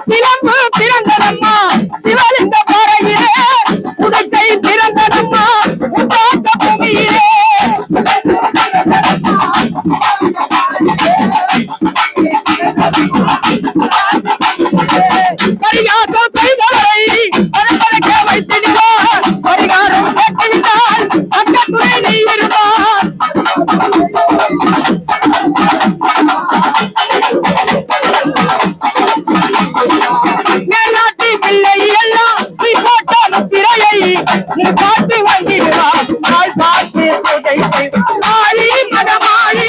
சிலம்பு பிறந்ததம்மா சிவலிங்க பாறையிலே உடைக்கை பிறந்ததம்மா உண்டாக்க பூமியிலே பரிகாரம் செய்தவரை பரம்பரைக்க வைத்திடுவார் பரிகாரம் கேட்டுவிட்டால் அந்த துணை நீ இருப்பார் நாட்டி பிள்ளை எல்லாம் நீ போட்ட திரையை நீ பார்த்து வந்திடுவார் நாள் பார்த்து பூஜை செய்வார் மாறி மதமாறி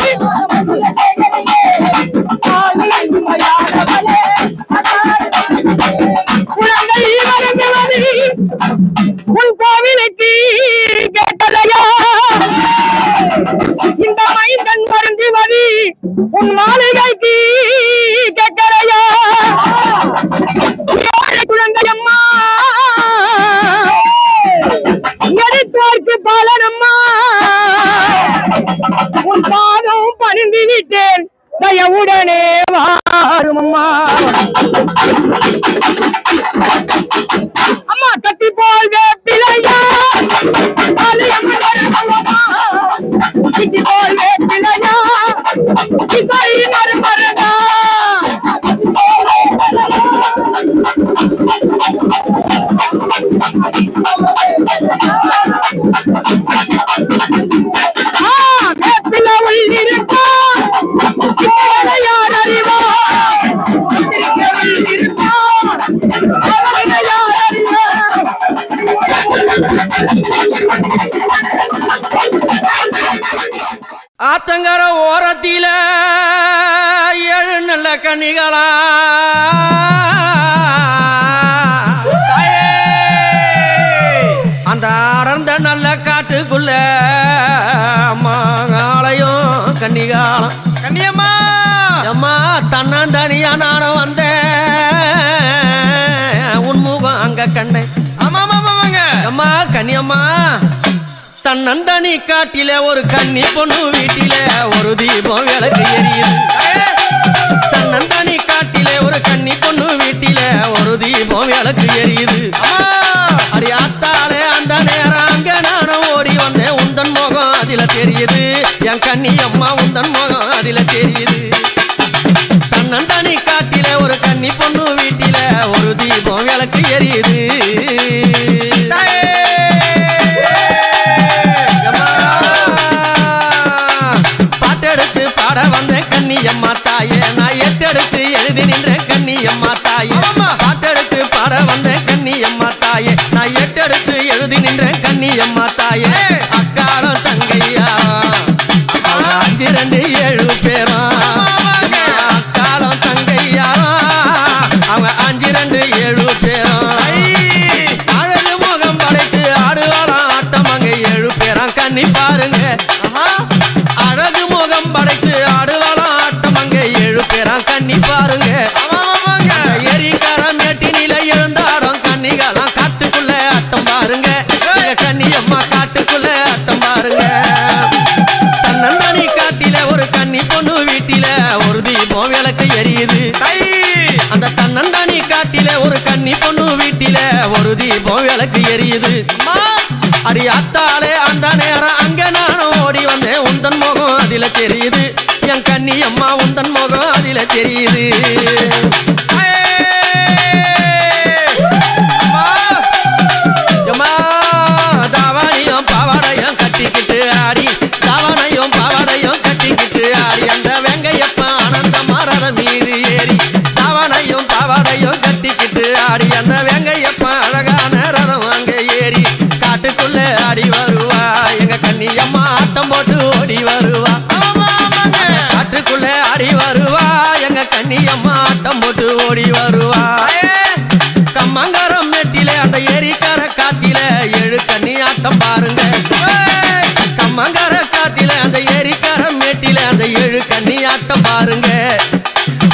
குழந்தை வருந்துவது உன் கோவிலுக்கு கேட்டதையா இந்த மைந்தன் வருந்துவது உன் மாளிகைக்கு கேட்கலையா குழந்தையம்மா எடுத்தோர்க்கு பாலனம்மா உன் பாதம் பணிந்து விட்டேன் தயவுடனே வாரும் அம்மா அம்மா கட்டி போல் வேப்பிலையா கட்டி போல் வேப்பிலையா இசை மருமரனா வேப்பில உள்ளிருக்கா யார் அறிவா உள்ளிருக்கா யார் அறிவா ஆத்தங்கர ஓரத்தில ஏழு நல்ல கனிகளா அந்த அடர்ந்த நல்ல காட்டுக்குள்ள மாலையும் கன்னிகாலம் கன்னியம்மா அம்மா தன்னந்தனியா நானும் வந்தேன் உன்முகம் அங்க கண்டேன் ஆமாமாமாங்க அம்மா கன்னியம்மா தன்னந்தனி காட்டில ஒரு கன்னி பொண்ணு வீட்டில ஒரு தீபம் விளக்கு எரியுது தன்னந்தனி காட்டில ஒரு கன்னி பொண்ணு வீட்டில ஒரு தீபம் விளக்கு எரியுது அடி ஆத்தாலே அந்த நேரம் அங்க நானும் ஓடி வந்தேன் உந்தன் முகம் அதில தெரியுது என் கன்னி அம்மா உந்தன் முகம் அதில தெரியுது தன்னந்தனி காட்டில ஒரு கன்னி பொண்ணு வீட்டில ஒரு தீபம் விளக்கு எரியுது வந்தேன் கன்னியம்மா தாயே நான் எட்டெடுத்து எழுதி நின்றேன் கன்னியம்மா தாயே பாட்டெடுத்து பாட வந்தேன் கன்னியம்மா தாயே நான் எட்டெடுத்து எழுதி நின்றேன் கன்னியம்மா தாயே அக்காலம் தங்கையா 5 2 7 பேரும் அக்காலம் தங்கையா அவங்க 5 2 7 பேரும் அழகு முகம் படைத்து ஆடுவாளாம் ஆட்டம் அங்க 7 பேரும் கன்னி பாருங்க அழகு முகம் படைத்து ஆடுவாளாம் ஆட்டம் அங்க 7 பேரும் கன்னி பாருங்க எரிக்காரம் எட்டி நிலை எழுந்தாடும் கன்னிகாலம் காட்டுக்குள்ள ஆட்டம் பாருங்க கன்னியம்மா காட்டுக்குள்ள ஆட்டம் பாருங்க தன்னந்தனி காட்டில ஒரு கன்னி பொண்ணு வீட்டில ஒரு தீபம் விளக்கு எரியுது அந்த தன்னந்தனி காட்டில ஒரு கன்னி பொண்ணு வீட்டில ஒரு தீபம் விளக்கு எரியுது அடி அத்தாலே அந்த நேரம் அங்க நானும் ஓடி வந்தேன் உந்தன் முகம் அதில தெரியுது என் கன்னி அம்மா உந்தன் முகம் அதில தெரியுது தாவணையும் பாவாடையும் கட்டிக்கிட்டு ஆடி தாவணையும் பாவாடையும் கட்டிக்கிட்டு ஆடி அந்த வெங்கையப்ப ஆனந்த மரத மீது ஏறி தாவணையும் பாவாடையும் கட்டிக்கிட்டு ஆடி அந்த வெங்கையப்ப அழகான ரதம் அங்க ஏறி காட்டுக்குள்ள ஆடி வருவா எங்க கன்னியம்மா ஆட்டம் போட்டு ஓடி வருவா காட்டுக்குள்ள ஆடி வருவா எங்க கன்னியம்மா ஆட்டம் போட்டு ஓடி வருவா கம்மங்கரம் மெட்டில அந்த ஏரிக்கார காத்தில 7 கன்னி ஆட்டம் பாருங்க கம்மங்கர காத்தில அந்த ஏரிக்கார மெட்டில அந்த 7 கன்னி ஆட்டம் பாருங்க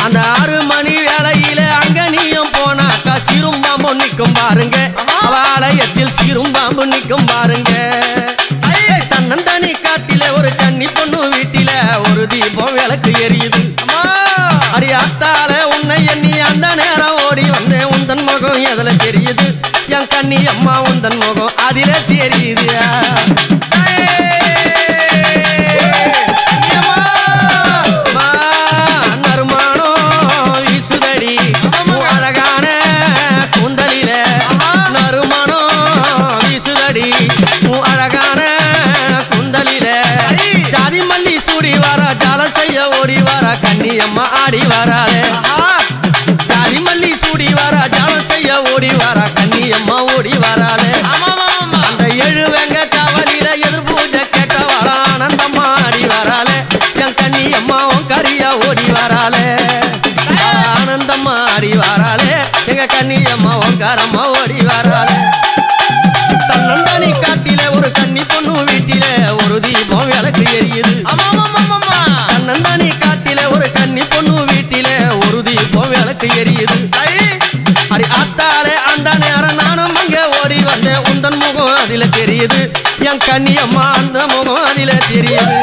அந்த 6 மணி வேளையில அங்க நீயும் போனா காசி சீரும் பாம்பு நிக்கும் பாருங்க அவ ஆலயத்தில் சீரும் பாம்பு நிக்கும் பாருங்க தன்னந்தனி காட்டில ஒரு கன்னி பொண்ணு வீட்டில ஒரு தீபம் விளக்கு எரியுது அடியாத்தால உன்னை எண்ணி அந்த நேரம் ஓடி வந்தேன் உந்தன் முகம் எதுல தெரியுது என் கண்ணி அம்மா உந்தன் முகம் அதில தெரியுது நறுமானம் வீசுதடி அழகான கூந்தலில நறுமானம் வீசுதடி அழகான கூந்தலில ஜாதி மல்லி சூடி வர ஜாலம் செய்ய ஓடி வர கண்ணி அம்மா ஆடி வராளே ஜாதி மல்லி சூடி வர ஜாலம் செய்ய ஓடி வர கண்ணி அம்மா ஓடி வராளே அந்த எழுவங்க காவலில எதிர் பூஜை கேட்டவாள ஆனந்தம்மா ஆடி வராளே என் கண்ணி அம்மாவும் கரியா ஓடி வராளே ஆனந்தம்மா ஆடி வராளே எங்க கண்ணி அம்மாவும் காரம்மா ஓடி வராளே தன்னந்தனி காட்டில ஒரு கன்னி பொண்ணு வீட்டில ஒரு தீபம் விளக்கு எரியுது தன்னந்தனி காட்டில ஒரு கன்னி பொண்ணு வீட்டில ஒரு தீபம் விளக்கு எரியுது அடி ஆத்தாலே அந்த நேரம் நானும் அங்க ஓடி வந்தேன் உந்தன் முகம் அதில தெரியுது என் கன்னி அம்மா அந்த முகம் அதில தெரியுது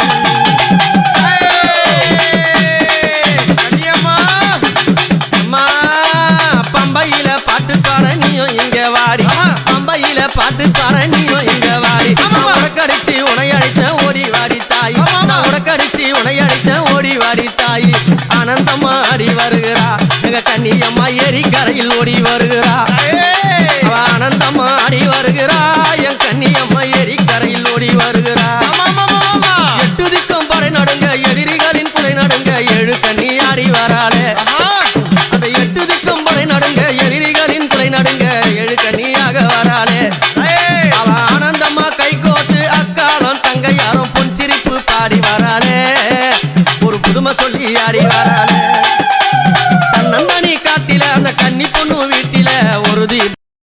பம்பையில பாட்டு பாட நீயும் இங்க வாடி பம்பையில பாட்டு பாட நீயும் இங்க வாடி உனக்கடிச்சு உனையடித்த ஓடி வாடி தாய் உனக்கடிச்சு உனையடித்த ஓடி வாடி தாய் ஆனந்தம்மா ஆடி வருகிறா எங்க கண்ணி அம்மா ஏரி கரையில் ஓடி வருகிறா ஆனந்தம்மா ஆடி வருகிறா என் கண்ணி அம்மா ஏரி கரையில் ஓடி வருகிறா எட்டு திக்கும் படை நடுங்க எதிரிகளின் குடை நடுங்க ஏழு கண்ணி ஆடி வராளே அந்த எட்டு திக்கும் படை நடுங்க எதிரிகளின் குடை நடுங்க ஏழு கண்ணியாக வராளே அவ ஆனந்தம்மா கை கோத்து அக்காலம் தங்க யாரும் பொன் சிரிப்பு பாடி வராளே ஒரு புதுமை சொல்லி ஆடி வராளே